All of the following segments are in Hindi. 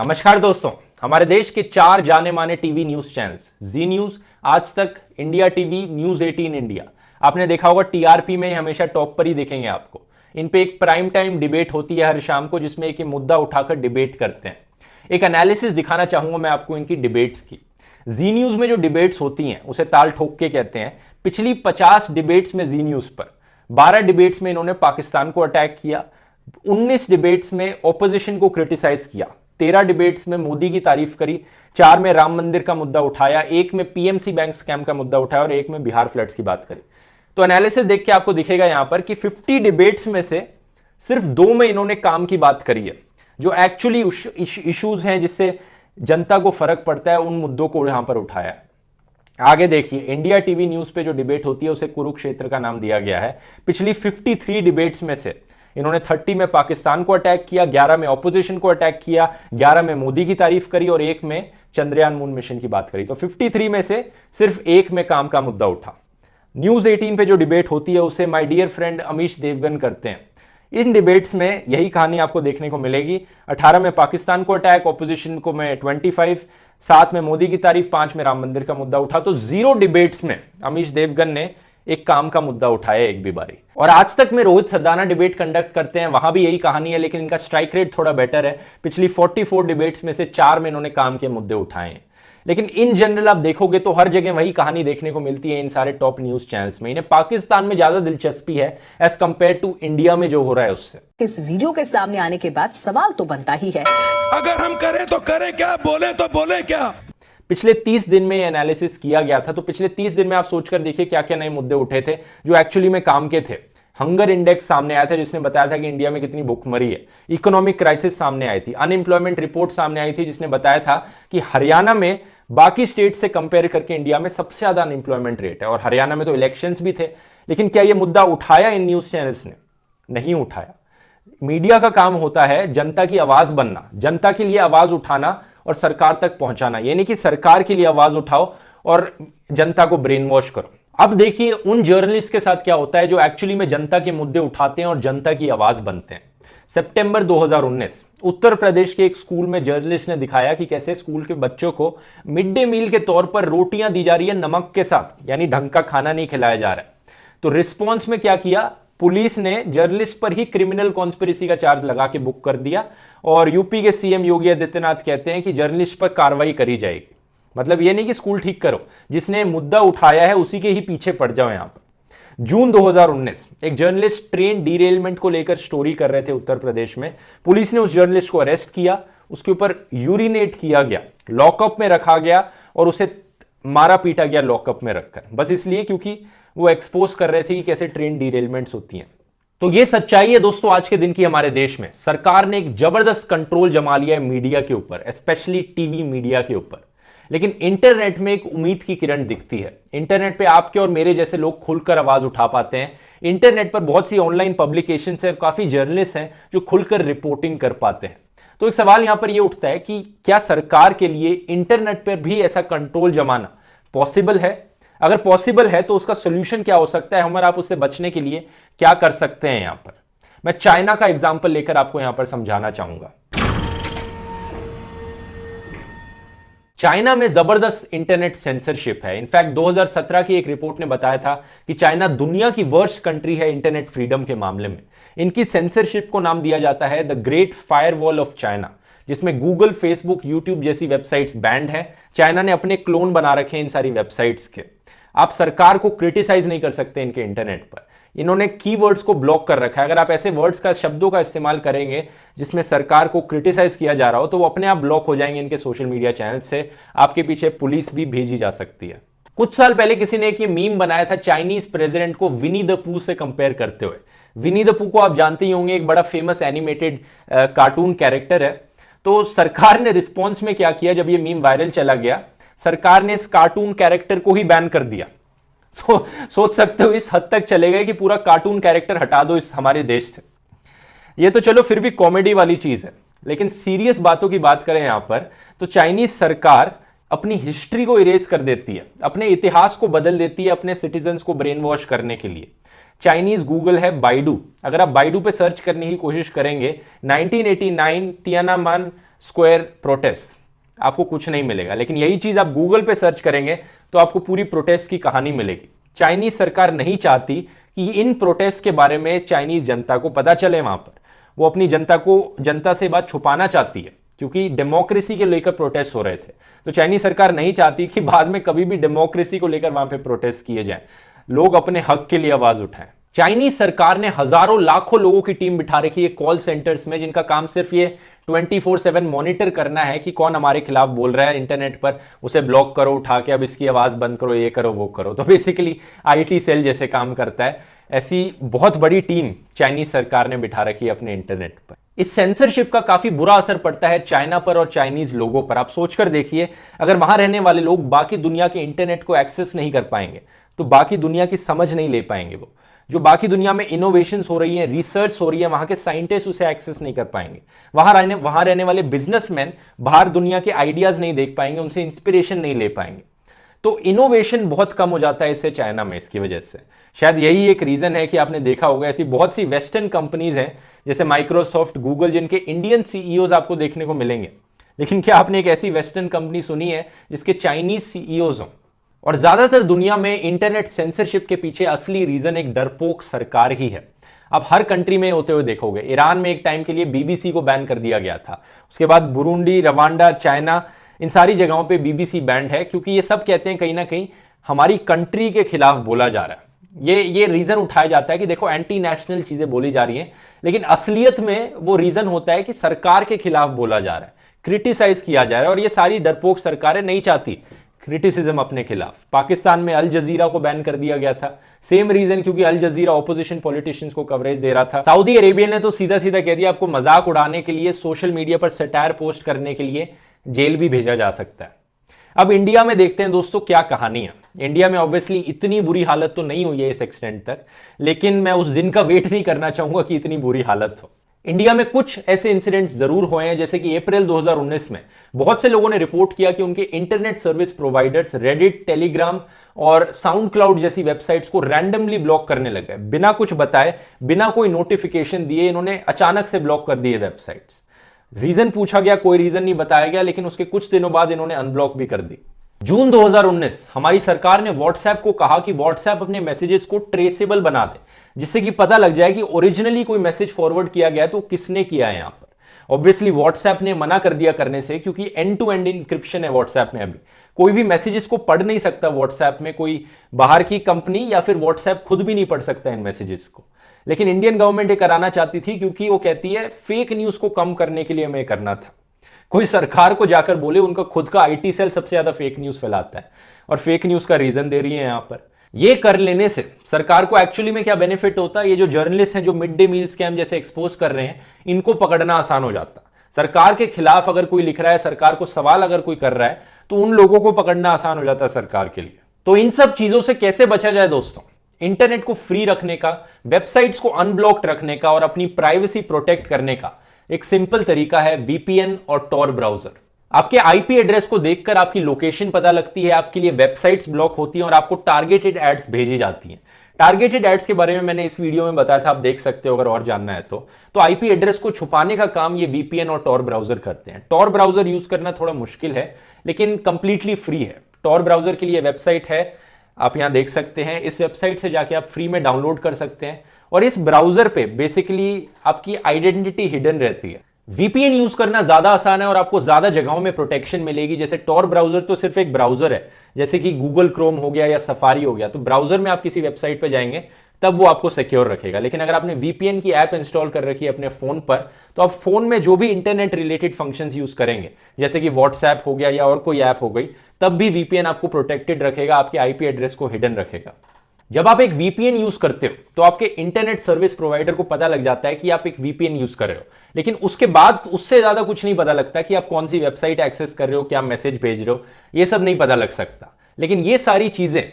नमस्कार दोस्तों, हमारे देश के 4 जाने माने टीवी न्यूज चैनल्स जी न्यूज, आज तक, इंडिया टीवी, न्यूज 18 इंडिया, आपने देखा होगा टीआरपी में हमेशा टॉप पर ही दिखेंगे आपको। इन पे एक प्राइम टाइम डिबेट होती है हर शाम को, जिसमें एक मुद्दा उठाकर डिबेट करते हैं। एक एनालिसिस दिखाना चाहूंगा मैं आपको इनकी डिबेट्स की। जी न्यूज में जो डिबेट्स होती हैं उसे ताल ठोक के कहते हैं। पिछली 50 डिबेट्स में जी न्यूज पर 12 डिबेट्स में इन्होंने पाकिस्तान को अटैक किया, 19 डिबेट्स में ऑपोजिशन को क्रिटिसाइज किया, 13 डिबेट्स में मोदी की तारीफ करी, 4 में राम मंदिर का मुद्दा उठाया, 1 में पीएमसी बैंक स्कैम का मुद्दा उठाया और 1 में बिहार फ्लड्स की बात करी। तो एनालिसिस देख के आपको दिखेगा यहां पर कि 50 डिबेट्स में से सिर्फ 2 में इन्होंने काम की बात करी है, जो एक्चुअली इश्यूज हैं जिससे जनता को फर्क पड़ता है, उन मुद्दों को यहां पर उठाया है। आगे देखिए, इंडिया टीवी न्यूज पे जो डिबेट होती है उसे कुरुक्षेत्र का नाम दिया गया है। पिछली 53 डिबेट्स में से इन्होंने 30 में पाकिस्तान को अटैक किया, 11 में ऑपोजिशन को अटैक किया, 11 में मोदी की तारीफ करी और 1 में चंद्रयान मून मिशन की बात करी। तो 53 में से सिर्फ 1 में काम का मुद्दा उठा। न्यूज 18 पे जो डिबेट होती है उसे my dear friend Amish Devgan करते हैं। इन डिबेट्स में यही कहानी आपको देखने को मिलेगी। 18 में पाकिस्तान को अटैक, ऑपोजिशन को में 25, 7 में मोदी की तारीफ, 5 में राम मंदिर का मुद्दा उठा। तो 0 डिबेट्स में अमीश देवगन ने एक काम का मुद्दा उठाया एक भी बारी। और आज तक में रोहित सरदाना डिबेट कंडक्ट करते हैं, वहां भी यही कहानी है, लेकिन इनका स्ट्राइक रेट थोड़ा बेटर है। पिछली 44 डिबेट्स में से 4 में इन्होंने काम के मुद्दे उठाए हैं। लेकिन इन जनरल आप देखोगे तो हर जगह वही कहानी देखने को मिलती है इन सारे टॉप न्यूज चैनल्स में। इन्हें पाकिस्तान में ज्यादा दिलचस्पी है एज कंपेयर टू इंडिया में जो हो रहा है उससे। इस वीडियो के सामने आने के बाद सवाल तो बनता ही है, अगर हम करें तो करें क्या, बोले तो बोले क्या। पिछले 30 दिन में एनालिसिस किया गया था, तो पिछले 30 दिन में आप सोचकर देखिए क्या क्या नए मुद्दे उठे थे जो एक्चुअली में काम के थे। हंगर इंडेक्स सामने आया था जिसने बताया था कि इंडिया में कितनी भूखमरी है। इकोनॉमिक क्राइसिस सामने आई थी। अनएम्प्लॉयमेंट रिपोर्ट सामने आई थी जिसने बताया था कि हरियाणा में बाकी स्टेट से कंपेयर करके इंडिया में सबसे ज्यादा अनएम्प्लॉयमेंट रेट है। और हरियाणा में तो इलेक्शंस भी थे। लेकिन क्या यह मुद्दा उठाया इन न्यूज चैनल्स ने? नहीं उठाया। मीडिया का काम होता है जनता की आवाज बनना, जनता के लिए आवाज उठाना और सरकार तक पहुंचाना। यानी कि सरकार के लिए आवाज उठाओ और जनता को ब्रेन वॉश करो। अब देखिए उन जर्नलिस्ट के साथ क्या होता है जो एक्चुअली में जनता के मुद्दे उठाते हैं और जनता की आवाज बनते हैं। सितंबर 2019 उत्तर प्रदेश के एक स्कूल में जर्नलिस्ट ने दिखाया कि कैसे स्कूल के बच्चों को मिड डे मील के तौर पर रोटियां दी जा रही है नमक के साथ, यानी ढंग का खाना नहीं खिलाया जा रहा है। तो रिस्पॉन्स में क्या किया, पुलिस ने जर्नलिस्ट पर ही क्रिमिनल कॉन्स्पिरेसी का चार्ज लगा के बुक कर दिया। और यूपी के सीएम योगी आदित्यनाथ कहते हैं कि जर्नलिस्ट पर कार्रवाई करी जाएगी। मतलब ये नहीं कि स्कूल ठीक करो, जिसने मुद्दा उठाया है उसी के ही पीछे पड़ जाओ। यहां पर जून 2019 एक जर्नलिस्ट ट्रेन डीरेलमेंट को लेकर स्टोरी कर रहे थे उत्तर प्रदेश में। पुलिस ने उस जर्नलिस्ट को अरेस्ट किया, उसके ऊपर यूरिनेट किया गया, लॉकअप में रखा गया और उसे मारा पीटा गया लॉकअप में रखकर, बस इसलिए क्योंकि वो एक्सपोज कर रहे थे कि कैसे ट्रेन डीरेलमेंट्स होती हैं। तो ये सच्चाई है दोस्तों आज के दिन की हमारे देश में। सरकार ने एक जबरदस्त कंट्रोल जमा लिया है मीडिया के ऊपर, स्पेशली टीवी मीडिया के ऊपर। लेकिन इंटरनेट में एक उम्मीद की किरण दिखती है। इंटरनेट पे आपके और मेरे जैसे लोग खुलकर आवाज उठा पाते हैं। इंटरनेट पर बहुत सी ऑनलाइन पब्लिकेशंस हैं, काफी जर्नलिस्ट हैं जो खुलकर रिपोर्टिंग कर पाते हैं। तो एक सवाल यहां पर यह उठता है कि क्या सरकार के लिए इंटरनेट पर भी ऐसा कंट्रोल जमाना पॉसिबल है? अगर पॉसिबल है तो उसका सोल्यूशन क्या हो सकता है? हमारे आप उससे बचने के लिए क्या कर सकते हैं? यहां पर मैं चाइना का एग्जांपल लेकर आपको यहां पर समझाना चाहूंगा। चाइना में जबरदस्त इंटरनेट सेंसरशिप है। इनफैक्ट 2017 की एक रिपोर्ट ने बताया था कि चाइना दुनिया की वर्स्ट कंट्री है इंटरनेट फ्रीडम के मामले में। इनकी सेंसरशिप को नाम दिया जाता है the great firewall of China, जिसमें गूगल, फेसबुक, यूट्यूब जैसी वेबसाइट्स बैंड है। चाइना ने अपने क्लोन बना रखे हैं इन सारी वेबसाइट्स के। आप सरकार को क्रिटिसाइज नहीं कर सकते इनके इंटरनेट पर। इन्होंने कीवर्ड्स को ब्लॉक कर रखा है। अगर आप ऐसे वर्ड्स का, शब्दों का इस्तेमाल करेंगे जिसमें सरकार को क्रिटिसाइज किया जा रहा हो तो वो अपने आप ब्लॉक हो जाएंगे इनके सोशल मीडिया चैनल से। आपके पीछे पुलिस भी भेजी जा सकती है। कुछ साल पहले किसी ने एक ये मीम बनाया था चाइनीज प्रेसिडेंट को विनी द पू से कंपेयर करते हुए। विनी द पू को आप जानते ही होंगे, एक बड़ा फेमस एनिमेटेड कार्टून कैरेक्टर है। तो सरकार ने रिस्पॉन्स में क्या किया, जब ये मीम वायरल चला गया, सरकार ने इस कार्टून कैरेक्टर को ही बैन कर दिया। सोच सकते हो इस हद तक चले गए कि पूरा कार्टून कैरेक्टर हटा दो इस हमारे देश से। ये तो चलो फिर भी कॉमेडी वाली चीज है, लेकिन सीरियस बातों की बात करें यहां पर तो चाइनीज सरकार अपनी हिस्ट्री को इरेज कर देती है, अपने इतिहास को बदल देती है अपने सिटीजन्स को ब्रेन वॉश करने के लिए। चाइनीज गूगल है बाइडू। अगर आप बाइडू पे सर्च करने की कोशिश करेंगे 1989 तियानानमेन स्क्वायर प्रोटेस्ट, आपको कुछ नहीं मिलेगा। लेकिन यही चीज आप गूगल पे सर्च करेंगे तो आपको पूरी प्रोटेस्ट की कहानी मिलेगी। चाइनीज सरकार नहीं चाहती कि इन प्रोटेस्ट के बारे में चाइनीज जनता को पता चले। वहां पर वो अपनी जनता से बात छुपाना चाहती है, क्योंकि डेमोक्रेसी के लेकर प्रोटेस्ट हो रहे थे। तो चाइनीज सरकार नहीं चाहती कि बाद में कभी भी डेमोक्रेसी को लेकर वहां पे प्रोटेस्ट किए जाएं, लोग अपने हक के लिए आवाज उठाएं। चाइनीज सरकार ने हजारों लाखों लोगों की टीम बिठा रखी है कॉल सेंटर्स में, जिनका काम सिर्फ ये 24/7 मॉनिटर करना है कि कौन हमारे खिलाफ बोल रहा है इंटरनेट पर, उसे ब्लॉक करो उठा के, अब इसकी आवाज बंद करो, ये करो वो करो। तो बेसिकली आईटी सेल जैसे काम करता है। ऐसी बहुत बड़ी टीम चाइनीज सरकार ने बिठा रखी है अपने इंटरनेट पर। इस सेंसरशिप का काफी बुरा असर पड़ता है चाइना पर और चाइनीज लोगों पर। आप सोचकर देखिए, अगर वहां रहने वाले लोग बाकी दुनिया के इंटरनेट को एक्सेस नहीं कर पाएंगे तो बाकी दुनिया की समझ नहीं ले पाएंगे। वो जो बाकी दुनिया में इनोवेशंस हो रही है, रिसर्च हो रही है, वहां के साइंटिस्ट उसे एक्सेस नहीं कर पाएंगे। वहां रहने वाले बिजनेसमैन बाहर दुनिया के आइडियाज नहीं देख पाएंगे, उनसे इंस्पिरेशन नहीं ले पाएंगे। तो इनोवेशन बहुत कम हो जाता है इससे चाइना में। इसकी वजह से शायद यही एक रीजन है कि आपने देखा होगा ऐसी बहुत सी वेस्टर्न कंपनीज हैं जैसे माइक्रोसॉफ्ट, गूगल, जिनके इंडियन सीईओज आपको देखने को मिलेंगे। लेकिन क्या आपने एक ऐसी वेस्टर्न कंपनी सुनी है जिसके चाइनीज सीईओज हों? और ज्यादातर दुनिया में इंटरनेट सेंसरशिप के पीछे असली रीजन एक डरपोक सरकार ही है। आप हर कंट्री में होते हुए देखोगे। ईरान में एक टाइम के लिए बीबीसी को बैन कर दिया गया था, उसके बाद बुरुंडी, रवांडा, चाइना, इन सारी जगहों पे बीबीसी बैंड है, क्योंकि ये सब कहते हैं कहीं ना कहीं हमारी कंट्री के खिलाफ बोला जा रहा है। ये रीजन उठाया जाता है कि देखो एंटी नेशनल चीजें बोली जा रही हैं, लेकिन असलियत में वो रीजन होता है कि सरकार के खिलाफ बोला जा रहा है, क्रिटिसाइज किया जा रहा है। और ये सारी डरपोक सरकारें नहीं चाहती क्रिटिसिज्म अपने खिलाफ। पाकिस्तान में अल जजीरा को बैन कर दिया गया था, सेम रीजन, क्योंकि अल जजीरा ऑपोजिशन पॉलिटिशियंस को कवरेज दे रहा था। सऊदी अरेबिया ने तो सीधा सीधा कह दिया आपको मजाक उड़ाने के लिए, सोशल मीडिया पर सटायर पोस्ट करने के लिए जेल भी भेजा जा सकता है। अब इंडिया में देखते हैं दोस्तों क्या कहानी है। इंडिया में ऑब्वियसली इतनी बुरी हालत तो नहीं हुई है इस एक्सटेंट तक, लेकिन मैं उस दिन का वेट नहीं करना चाहूंगा कि इतनी बुरी हालत हो। इंडिया में कुछ ऐसे इंसिडेंट्स जरूर हुए हैं, जैसे कि अप्रैल 2019 में बहुत से लोगों ने रिपोर्ट किया कि उनके internet service providers Reddit, Telegram और साउंड क्लाउड जैसी वेबसाइट्स को रैंडमली ब्लॉक करने लगे। बिना कुछ बताए, बिना कोई नोटिफिकेशन दिए, इन्होंने अचानक से ब्लॉक कर दिए वेबसाइट्स। रीजन पूछा गया, कोई रीजन नहीं बताया गया, लेकिन उसके कुछ दिनों बाद इन्होंने अनब्लॉक भी कर दी। जून 2019 हमारी सरकार ने व्हाट्सएप को कहा कि व्हाट्सएप अपने मैसेजेस को ट्रेसेबल बना दे, जिससे कि पता लग जाए कि ओरिजिनली कोई मैसेज फॉरवर्ड किया गया है तो किसने किया है। यहां पर ऑब्वियसली व्हाट्सएप ने मना कर दिया करने से, क्योंकि एंड टू एंड इंक्रिप्शन है व्हाट्सएप में। अभी कोई भी मैसेजेस को पढ़ नहीं सकता व्हाट्सएप में, कोई बाहर की कंपनी या फिर व्हाट्सएप खुद भी नहीं पढ़ सकता इन मैसेजेस को। लेकिन इंडियन गवर्नमेंट ये कराना चाहती थी, क्योंकि वो कहती है फेक न्यूज को कम करने के लिए हमें करना था। कोई सरकार को जाकर बोले, उनका खुद का आईटी सेल सबसे ज्यादा फेक न्यूज फैलाता है और फेक न्यूज का रीजन दे रही है यहां पर। ये कर लेने से सरकार को एक्चुअली में क्या बेनिफिट होता है? ये जो जर्नलिस्ट हैं जो मिड डे मील स्कैम जैसे एक्सपोज कर रहे हैं, इनको पकड़ना आसान हो जाता। सरकार के खिलाफ अगर कोई लिख रहा है, सरकार को सवाल अगर कोई कर रहा है, तो उन लोगों को पकड़ना आसान हो जाता है सरकार के लिए। तो इन सब चीजों से कैसे बचा जाए दोस्तों? इंटरनेट को फ्री रखने का, वेबसाइट्स को अनब्लॉक्ड रखने का और अपनी प्राइवेसी प्रोटेक्ट करने का एक सिंपल तरीका है वीपीएन और टॉर ब्राउजर। आपके आईपी एड्रेस को देखकर आपकी लोकेशन पता लगती है, आपके लिए वेबसाइट्स ब्लॉक होती हैं और आपको टारगेटेड एड्स भेजी जाती हैं। टारगेटेड एड्स के बारे में मैंने इस वीडियो में बताया था, आप देख सकते हो अगर और जानना है तो आईपी एड्रेस को छुपाने का काम ये वीपीएन और टॉर ब्राउजर करते हैं। टॉर ब्राउजर यूज करना थोड़ा मुश्किल है, लेकिन कंप्लीटली फ्री है। टॉर ब्राउजर के लिए वेबसाइट है, आप यहां देख सकते हैं। इस वेबसाइट से जाके आप फ्री में डाउनलोड कर सकते हैं और इस ब्राउजर पे बेसिकली आपकी आइडेंटिटी हिडन रहती है। वीपीएन यूज करना ज्यादा आसान है और आपको ज्यादा जगहों में प्रोटेक्शन मिलेगी। जैसे टॉर ब्राउजर तो सिर्फ एक ब्राउजर है, जैसे कि गूगल क्रोम हो गया या सफारी हो गया, तो ब्राउजर में आप किसी वेबसाइट पे जाएंगे तब वो आपको सिक्योर रखेगा। लेकिन अगर आपने वीपीएन की ऐप इंस्टॉल कर रखी है अपने फोन पर, तो आप फोन में जो भी इंटरनेट रिलेटेड फंक्शंस यूज करेंगे, जैसे कि व्हाट्सएप हो गया या और कोई ऐप हो गई, तब भी वीपीएन आपको प्रोटेक्टेड रखेगा, आपके आईपी एड्रेस को हिडन रखेगा। जब आप एक वीपीएन यूज करते हो तो आपके इंटरनेट सर्विस प्रोवाइडर को पता लग जाता है कि आप एक वीपीएन यूज कर रहे हो, लेकिन उसके बाद उससे ज्यादा कुछ नहीं पता लगता कि आप कौन सी वेबसाइट एक्सेस कर रहे हो, क्या मैसेज भेज रहे हो, ये सब नहीं पता लग सकता। लेकिन ये सारी चीजें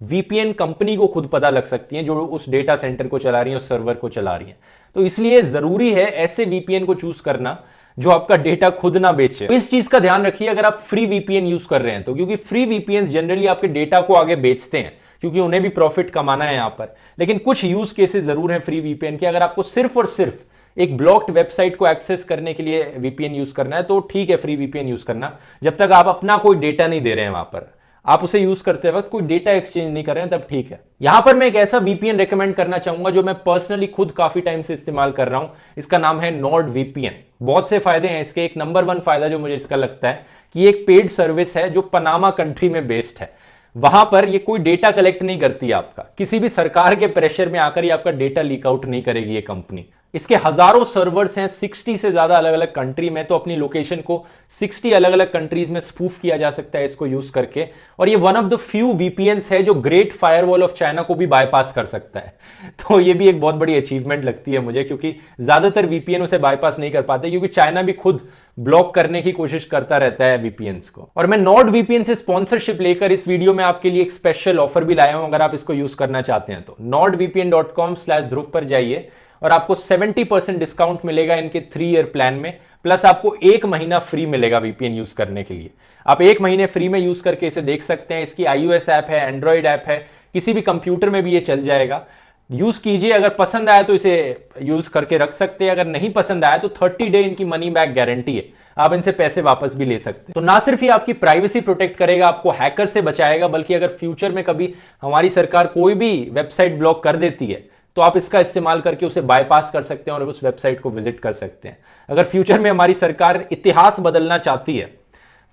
वीपीएन कंपनी को खुद पता लग सकती हैं, जो उस डेटा सेंटर को चला रही है, उस सर्वर को चला रही है। तो इसलिए जरूरी है ऐसे वीपीएन को चूज करना जो आपका डेटा खुद ना बेचे। तो इस चीज का ध्यान रखिए अगर आप फ्री वीपीएन यूज कर रहे हैं तो, क्योंकि फ्री वीपीएन जनरली आपके डेटा को आगे बेचते हैं, क्योंकि उन्हें भी प्रॉफिट कमाना है यहां पर। लेकिन कुछ यूज केसेस जरूर हैं फ्री वीपीएन के। अगर आपको सिर्फ और सिर्फ एक ब्लॉक्ड वेबसाइट को एक्सेस करने के लिए वीपीएन यूज करना है तो ठीक है, फ्री वीपीएन यूज करना, जब तक आप अपना कोई डेटा नहीं दे रहे हैं वहां पर, आप उसे यूज करते वक्त कोई डेटा एक्सचेंज नहीं कर रहे हैं, तब ठीक है। यहां पर मैं एक ऐसा वीपीएन रेकमेंड करना चाहूंगा जो मैं पर्सनली खुद काफी टाइम से इस्तेमाल कर रहा हूं। इसका नाम है नॉर्ड वीपीएन। बहुत से फायदे हैं इसके। एक नंबर 1 फायदा जो मुझे इसका लगता है कि एक पेड सर्विस है जो पनामा कंट्री में बेस्ड है। वहां पर ये कोई डेटा कलेक्ट नहीं करती आपका, किसी भी सरकार के प्रेशर में आकर ये आपका डेटा लीक आउट नहीं करेगी ये कंपनी। इसके हजारों सर्वर्स हैं 60 से ज्यादा अलग अलग कंट्री में, तो अपनी लोकेशन को 60 अलग अलग कंट्रीज में स्पूफ किया जा सकता है इसको यूज करके। और ये वन ऑफ द फ्यू वीपीएन्स है जो ग्रेट फायरवॉल ऑफ चाइना को भी बाईपास कर सकता है। तो ये भी एक बहुत बड़ी अचीवमेंट लगती है मुझे, क्योंकि ज्यादातर वीपीएन उसे बाईपास नहीं कर पाते, क्योंकि चाइना भी खुद ब्लॉक करने की कोशिश करता रहता है वीपीएन्स को। और मैं नॉर्ड वीपीएन से स्पॉन्सरशिप लेकर इस वीडियो में आपके लिए एक स्पेशल ऑफर भी लाया हूं, अगर आप इसको यूज करना चाहते हैं तो nordvpn.com/ध्रुव पर जाइए और आपको 70% डिस्काउंट मिलेगा इनके 3 ईयर प्लान में, प्लस आपको 1 महीना फ्री मिलेगा वीपीएन यूज करने के लिए। आप 1 महीने फ्री में यूज करके इसे देख सकते हैं। इसकी iOS ऐप है, एंड्रॉइड ऐप है, किसी भी कंप्यूटर में भी ये चल जाएगा। यूज कीजिए, अगर पसंद आया तो इसे यूज करके रख सकते हैं, अगर नहीं पसंद आया तो 30 डे इनकी मनी बैक गारंटी है, आप इनसे पैसे वापस भी ले सकते हैं। तो ना सिर्फ ये आपकी प्राइवेसी प्रोटेक्ट करेगा, आपको हैकर से बचाएगा, बल्कि अगर फ्यूचर में कभी हमारी सरकार कोई भी वेबसाइट ब्लॉक कर देती है तो आप इसका इस्तेमाल करके उसे बाईपास कर सकते हैं और उस वेबसाइट को विजिट कर सकते हैं। अगर फ्यूचर में हमारी सरकार इतिहास बदलना चाहती है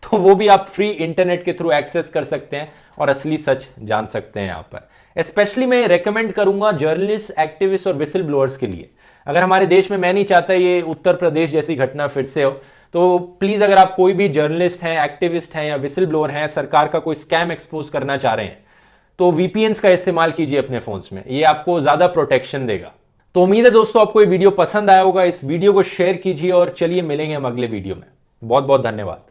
तो वो भी आप फ्री इंटरनेट के थ्रू एक्सेस कर सकते हैं और असली सच जान सकते हैं। यहां पर स्पेशली मैं रेकमेंड करूंगा जर्नलिस्ट, एक्टिविस्ट और विसल ब्लोअर्स के लिए। अगर हमारे देश में, मैं नहीं चाहता ये उत्तर प्रदेश जैसी घटना फिर से हो, तो प्लीज अगर आप कोई भी जर्नलिस्ट हैं, एक्टिविस्ट हैं या विसल ब्लोअर हैं, सरकार का कोई स्कैम एक्सपोज करना चाह रहे हैं, तो वीपीएन्स का इस्तेमाल कीजिए अपने फोन्स में, ये आपको ज्यादा प्रोटेक्शन देगा। तो उम्मीद है दोस्तों आपको ये वीडियो पसंद आया होगा। इस वीडियो को शेयर कीजिए और चलिए मिलेंगे हम अगले वीडियो में। बहुत बहुत धन्यवाद।